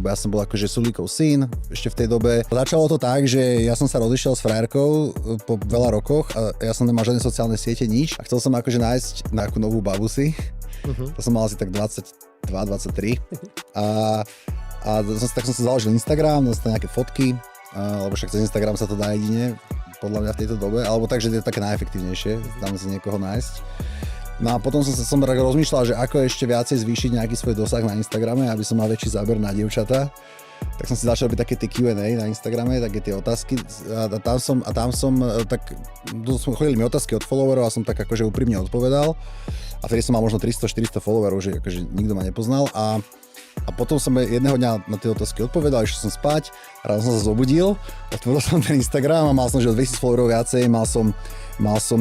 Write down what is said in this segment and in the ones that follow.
lebo ja som bol akože Sulíkov syn ešte v tej dobe. Začalo to tak, že ja som sa rozišiel s frajerkou po veľa rokoch a ja som nemal žiadne sociálne siete, nič. A chcel som akože nájsť nejakú novú babu si. To som mal asi tak 22, 23. Tak som si založil Instagram, dostal nejaké fotky, lebo však cez Instagram sa to dá jedine, podľa mňa v tejto dobe, alebo tak, že je to také najefektívnejšie, tam si niekoho nájsť. No a potom som rozmýšľal, že ako ešte viacej zvýšiť nejaký svoj dosah na Instagrame, aby som mal väčší záber na dievčatá. Tak som si začal robiť také tie Q&A na Instagrame, také tie otázky chodili mi otázky od followerov a som tak akože úprimne odpovedal. A vtedy som mal možno 300-400 followerov, že akože nikto ma nepoznal a potom som jedného dňa na tie otázky odpovedal, išiel som spať, ráno som sa zobudil, otvoril som ten Instagram a mal som že 2000 followerov viacej, mal som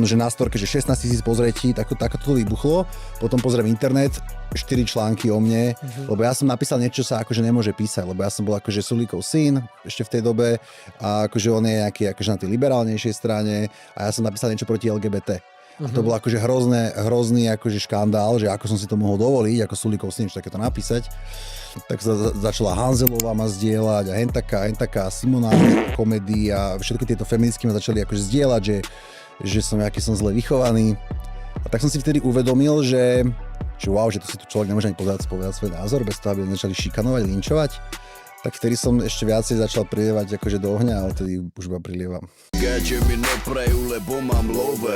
že na storke, že 16 000 pozretí, tako to vybuchlo, potom pozriem internet, 4 články o mne, lebo ja som napísal niečo, čo sa akože nemôže písať, lebo ja som bol akože Sulíkov syn ešte v tej dobe a akože on je nejaký akože na tej liberálnejšej strane a ja som napísal niečo proti LGBT. A to bol akože hrozný akože škandál, že ako som si to mohol dovoliť, ako Sulíkov syn, čo takéto napísať. Tak sa začala Hanzelová ma zdieľať a hentaká Simona komedy a všetky tieto feministky ma začali akože zdieľať, že som aký som zle vychovaný. A tak som si vtedy uvedomil, že wow, že to si tu človek nemôže ani povedať svoj názor, bez toho, aby začali šikanovať, linčovať. Tak vtedy som ešte viacej začal prilievať akože do ohňa, ale vtedy už iba prilievam. Gadže mi neprajú, lebo mám love.